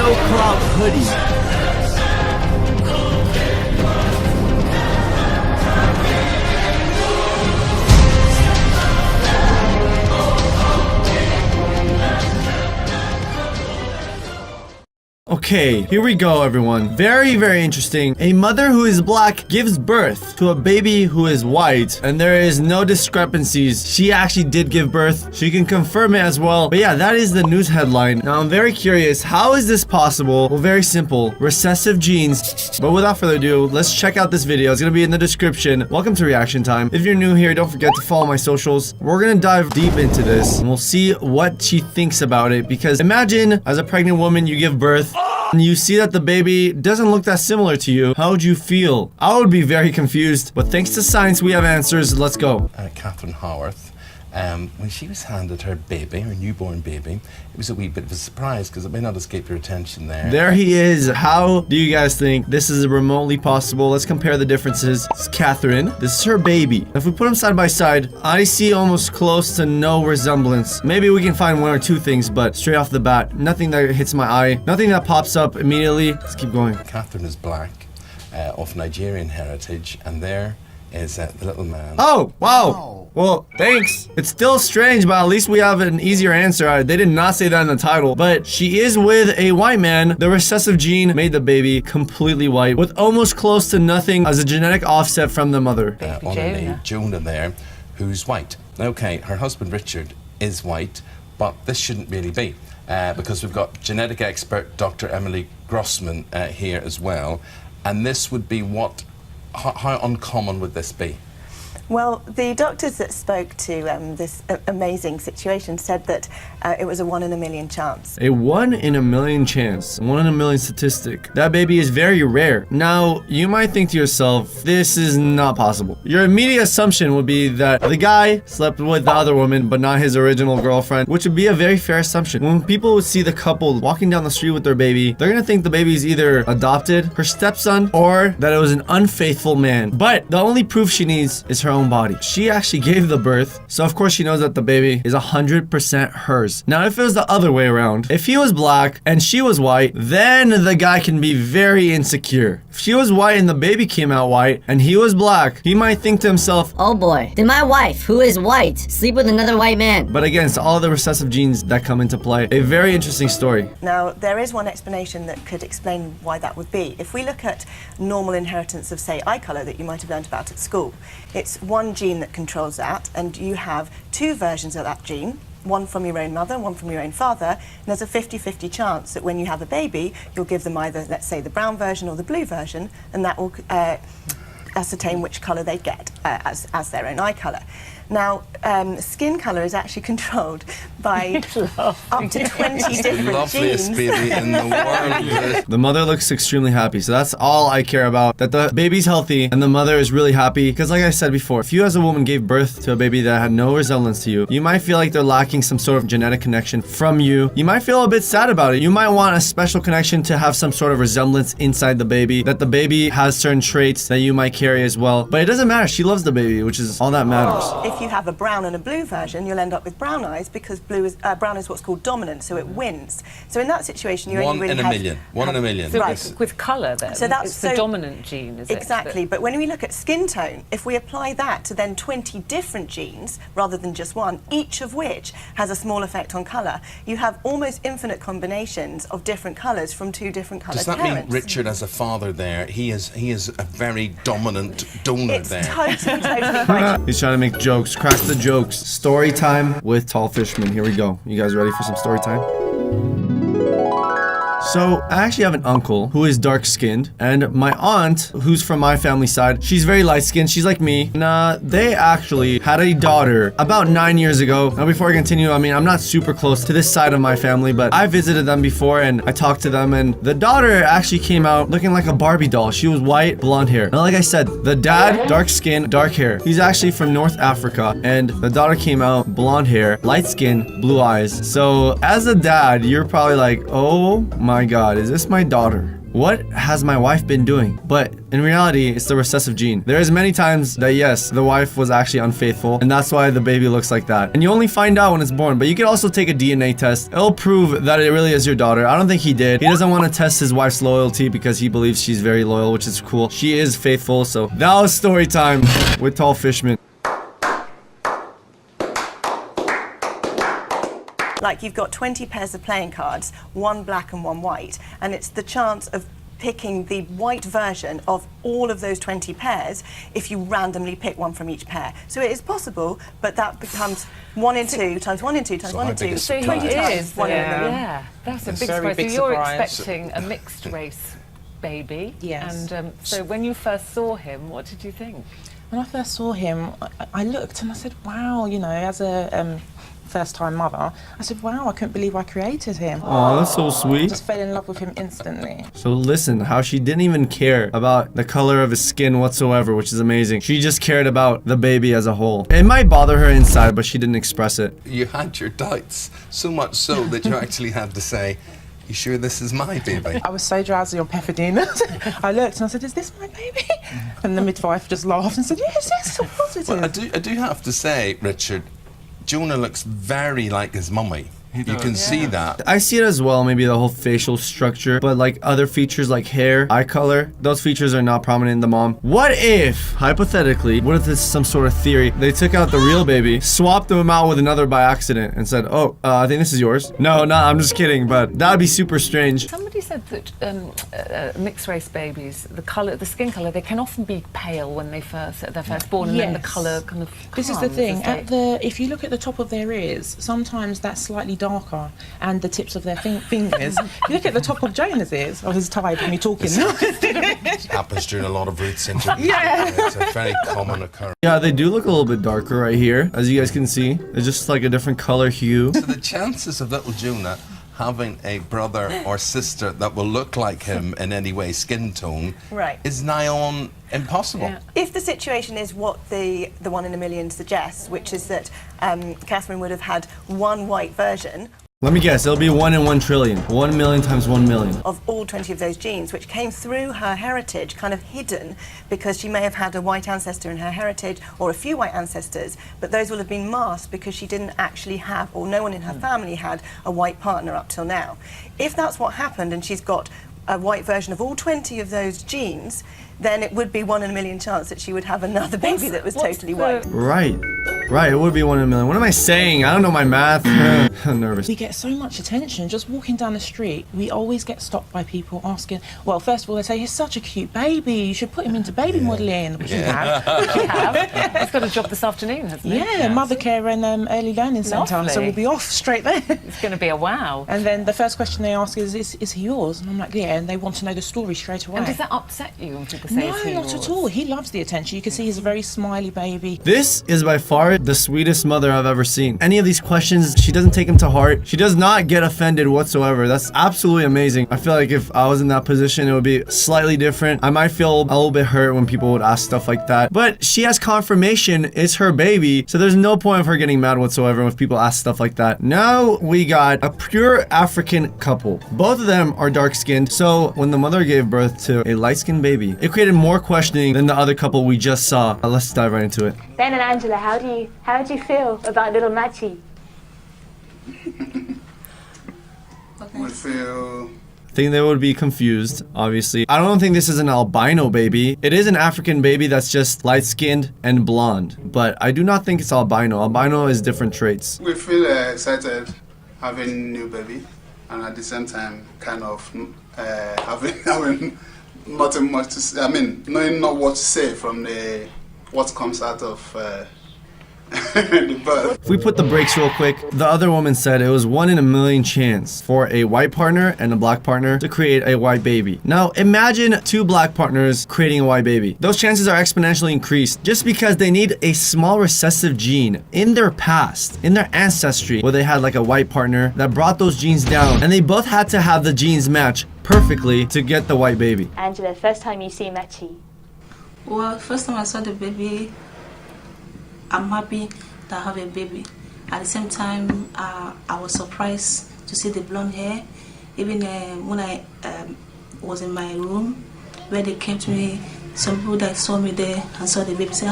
no crop hoodie. Okay, here we go, everyone. Very, very interesting. A mother who is black gives birth to a baby who is white, and there is no discrepancies. She actually did give birth. She can confirm it as well. But yeah, that is the news headline. Now, I'm very curious. How is this possible? Well, very simple. Recessive genes. But without further ado, let's check out this video. It's going to be in the description. Welcome to Reaction Time. If you're new here, don't forget to follow my socials. We're going to dive deep into this, and we'll see what she thinks about it. Because imagine, as a pregnant woman, you give birth, and you see that the baby doesn't look that similar to you. How would you feel? I would be very confused, but thanks to science, we have answers. Let's go. Catherine Howarth, when she was handed her baby, her newborn baby, it was a wee bit of a surprise because it may not escape your attention there. There he is. How do you guys think this is remotely possible? Let's compare the differences. This is Catherine. This is her baby. If we put them side by side, I see almost close to no resemblance. Maybe we can find one or two things, but straight off the bat, nothing that hits my eye, nothing that pops up immediately. Let's keep going. Catherine is black, of Nigerian heritage, and there is the little man. Oh, wow. Well, thanks. It's still strange, but at least we have an easier answer. They did not say that in the title, but she is with a white man. The recessive gene made the baby completely white with almost close to nothing as a genetic offset from the mother. Jonah there, who's white. Okay, her husband Richard is white, but this shouldn't really be because we've got genetic expert Dr. Emily Grossman here as well, and this would be what? How uncommon would this be? Well, the doctors that spoke to this amazing situation said that it was a 1 in a million chance. A 1 in a million chance. 1 in a million statistic. That baby is very rare. Now, you might think to yourself, this is not possible. Your immediate assumption would be that the guy slept with the other woman, but not his original girlfriend, which would be a very fair assumption. When people would see the couple walking down the street with their baby, they're gonna think the baby is either adopted, her stepson, or that it was an unfaithful man. But the only proof she needs is her own body. She actually gave the birth, so of course she knows that the baby is 100% hers. Now, if it was the other way around, if he was black and she was white, then the guy can be very insecure. If she was white and the baby came out white and he was black, he might think to himself, oh boy, did my wife, who is white, sleep with another white man? But again, it's all the recessive genes that come into play. A very interesting story. Now, there is one explanation that could explain why that would be. If we look at normal inheritance of, say, eye colour that you might have learned about at school, it's one gene that controls that, and you have two versions of that gene, one from your own mother, one from your own father, and there's a 50-50 chance that when you have a baby, you'll give them either, let's say, the brown version or the blue version, and that will ascertain which colour they get as their own eye colour. Now, skin colour is actually controlled by up to 20 different loveliest genes. baby in the world. The mother looks extremely happy, so that's all I care about. That the baby's healthy and the mother is really happy. Because like I said before, if you as a woman gave birth to a baby that had no resemblance to you, you might feel like they're lacking some sort of genetic connection from you. You might feel a bit sad about it. You might want a special connection to have some sort of resemblance inside the baby, that the baby has certain traits that you might carry as well. But it doesn't matter. She loves the baby, which is all that matters. If you have a brown and a blue version, you'll end up with brown eyes because brown is what's called dominant, so it wins. So in that situation, you only really have... 1 in a million. So right. with colour then, so that's it's the dominant gene, is exactly, but when we look at skin tone, if we apply that to then 20 different genes, rather than just one, each of which has a small effect on colour, you have almost infinite combinations of different colours from two different coloured parents. Does that mean Richard, as a father there, he is a very dominant donor there? It's totally right. He's trying to make jokes, crack the jokes. Story time with Tall Fishman. Here we go. You guys ready for some story time? So, I actually have an uncle who is dark-skinned, and my aunt, who's from my family side, she's very light-skinned. She's like me. And, they actually had a daughter about 9 years ago. Now, before I continue, I mean, I'm not super close to this side of my family, but I visited them before, and I talked to them, and the daughter actually came out looking like a Barbie doll. She was white, blonde hair. Now, like I said, the dad, dark skin, dark hair. He's actually from North Africa, and the daughter came out blonde hair, light skin, blue eyes. So, as a dad, you're probably like, oh my God, is this my daughter? what has my wife been doing? But in reality, it's the recessive gene. There's many times that yes, the wife was actually unfaithful, and that's why the baby looks like that. And you only find out when it's born, but you can also take a DNA test. It'll prove that it really is your daughter. I don't think he did. He doesn't want to test his wife's loyalty because he believes she's very loyal, which is cool. She is faithful, so that was story time with Tall Fishman. Like you've got 20 pairs of playing cards, one black and one white, and it's the chance of picking the white version of all of those 20 pairs if you randomly pick one from each pair. So it is possible, but that becomes 1 in 2 times 1 in 2 times 1 in 2. So 20 he times is, 1 in 1 million. yeah, that's a It's big a very surprise. big So you're surprise. expecting a mixed race baby. Yes. And so when you first saw him, what did you think? When I first saw him, I looked and I said, wow, you know, as a first-time mother, I said, wow, I couldn't believe I created him. Oh, that's so I sweet. just fell in love with him instantly. So listen, how she didn't even care about the color of his skin whatsoever, which is amazing. She just cared about the baby as a whole. It might bother her inside, but she didn't express it. You had your doubts, so much so that you actually had to say, you sure this is my baby? I was so drowsy on pethidine. I looked and I said, is this my baby? And the midwife just laughed and said, yes, yes, of course it is. Well, I do have to say, Richard, Jonah looks very like his mummy. You can see that. I see it as well, maybe the whole facial structure, but like other features like hair, eye color, those features are not prominent in the mom. What if, hypothetically, what if this is some sort of theory, they took out the real baby, swapped them out with another by accident, and said, oh, I think this is yours? No, I'm just kidding, but that would be super strange. Somebody said that mixed race babies, the skin color, they can often be pale when they're first born, and then the Yes. color kind of This is the comes thing. as they- If you look at the top of their ears, sometimes that's slightly darker, and the tips of their fingers. If you look at the top of Jonah's ears, oh, he's tired when you're talking. It happens during a lot of root syndrome. Yeah. It's a very common occurrence. Yeah, they do look a little bit darker right here, as you guys can see. It's just like a different color hue. So the chances of little Jonah having a brother or sister that will look like him in any way, skin tone, Right. is nigh on impossible. Yeah. If the situation is what the 1 in a million suggests, which is that Catherine would have had one white version Let me guess, it'll be 1 in 1 trillion. 1 million times 1 million. of all 20 of those genes, which came through her heritage, kind of hidden, because she may have had a white ancestor in her heritage or a few white ancestors, but those will have been masked because she didn't actually have, or no one in her family had, a white partner up till now. If that's what happened and she's got a white version of all 20 of those genes, then it would be 1 in a million chance that she would have another baby that was what's totally the- white. Right, it would be 1 in a million. What am I saying? I don't know my math. I'm nervous. We get so much attention just walking down the street. We always get stopped by people asking, well, first of all, they say, he's such a cute baby. You should put him into baby modelling, which we have. You have. He's got a job this afternoon, hasn't he? Yeah, mother care and early learning centre. Lovely. So we'll be off straight there. It's going to be a wow. And then the first question they ask is he yours? And I'm like, yeah, and they want to know the story straight away. And does that upset you when people say No, it's not at all. He loves the attention. You can see he's a very smiley baby. This is by far the sweetest mother I've ever seen. Any of these questions, she doesn't take them to heart. She does not get offended whatsoever. That's absolutely amazing. I feel like if I was in that position, it would be slightly different. I might feel a little bit hurt when people would ask stuff like that. But she has confirmation it's her baby, so there's no point of her getting mad whatsoever if people ask stuff like that. Now we got a pure African couple. Both of them are dark-skinned, so when the mother gave birth to a light-skinned baby, it created more questioning than the other couple we just saw. Let's dive right into it. Ben and Angela, how do you feel about little Machi? We feel I think they would be confused, obviously. I don't think this is an albino baby. It is an African baby that's just light-skinned and blonde, but I do not think it's albino. Albino is different traits. we feel excited having new baby, and at the same time kind of having nothing much to say. I mean, knowing not what to say from the what comes out of the birth. If we put the brakes real quick, the other woman said it was 1 in a million chance for a white partner and a black partner to create a white baby. Now imagine 2 black partners creating a white baby. Those chances are exponentially increased just because they need a small recessive gene in their past, in their ancestry, where they had like a white partner that brought those genes down, and they both had to have the genes match perfectly to get the white baby. Angela, first time you see Machi. Well, first time I saw the baby, I'm happy that I have a baby. At the same time, I was surprised to see the blonde hair. Even when I was in my room where they kept me. Some people that saw me there and saw the baby say,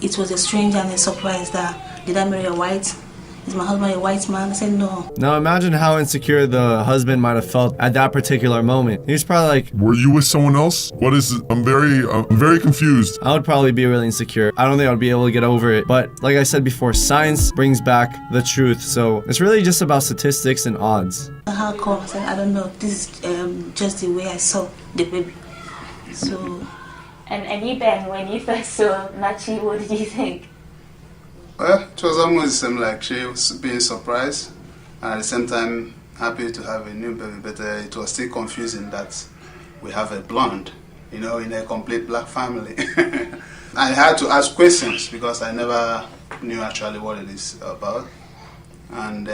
it was a strange and a surprise that did I marry a white? Is my husband a white man? I said no. Now imagine how insecure the husband might have felt at that particular moment. He was probably like, were you with someone else? What is it? I'm very confused. I would probably be really insecure. I don't think I would be able to get over it. But like I said before, science brings back the truth. So it's really just about statistics and odds. How come? I said, I don't know. This is just the way I saw the baby. So. And you, Ben, when you first saw Machi, what did you think? Well, it was almost the same, like she was being surprised and at the same time happy to have a new baby, but it was still confusing that we have a blonde, you know, in a complete black family. I had to ask questions because I never knew actually what it is about, and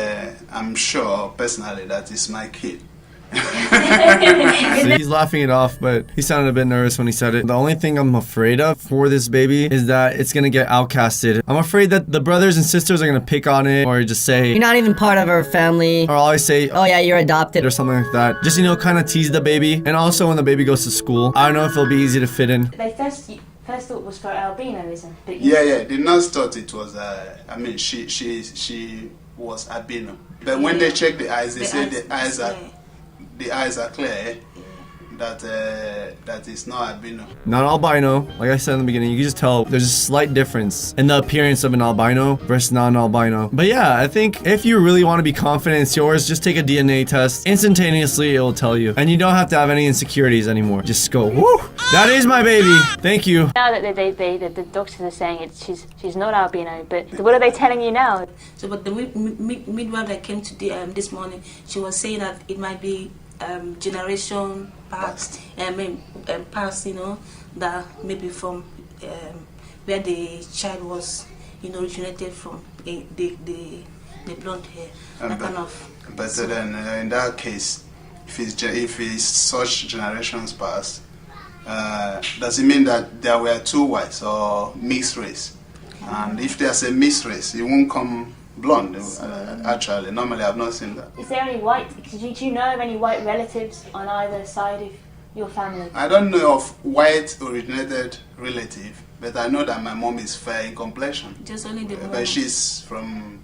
I'm sure personally that is my kid. So he's laughing it off, but he sounded a bit nervous when he said it. The only thing I'm afraid of for this baby is that it's gonna get outcasted. I'm afraid that the brothers and sisters are gonna pick on it or just say, You're not even part of our family. or always say, Oh yeah, you're adopted. or something like that. Just, you know, kind of tease the baby. And also when the baby goes to school, I don't know if it'll be easy to fit in. They first thought was for albinism. But Yeah. The nurse thought it was. I mean, she was albino. But when they check the eyes, they say the eyes are clear. That is not albino. Not albino. Like I said in the beginning, you can just tell there's a slight difference in the appearance of an albino versus non-albino. But yeah, I think if you really want to be confident it's yours, just take a DNA test. Instantaneously, it will tell you. And you don't have to have any insecurities anymore. Just go, woo! That is my baby. Thank you. now that the doctors are saying she's not albino, but what are they telling you now? So, but the midwife that came to this morning, she was saying that it might be generation past, past, you know, that maybe from where the child was, you know, originated from, the blonde hair, that kind of. But then in that case, if it's such generations past, does it mean that there were two whites or mixed race? And if there's a mixed race, it won't come blonde. Actually, normally I've not seen that. Is there any white? Do you know of any white relatives on either side of your family? I don't know of white originated relative, but I know that my mom is fair in complexion. Just only the but she's from,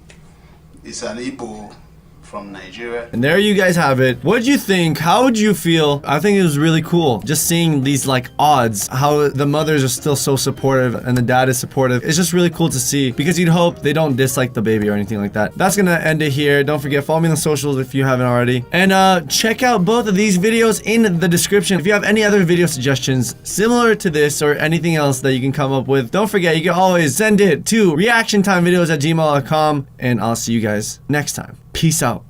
it's an Igbo from Nigeria. And there you guys have it. What did you think? How would you feel? I think it was really cool just seeing these like odds, how the mothers are still so supportive and the dad is supportive. It's just really cool to see because you'd hope they don't dislike the baby or anything like that. That's gonna end it here. Don't forget, follow me on the socials if you haven't already. And check out both of these videos in the description. If you have any other video suggestions similar to this or anything else that you can come up with, don't forget, you can always send it to reactiontimevideos@gmail.com, and I'll see you guys next time. Peace out.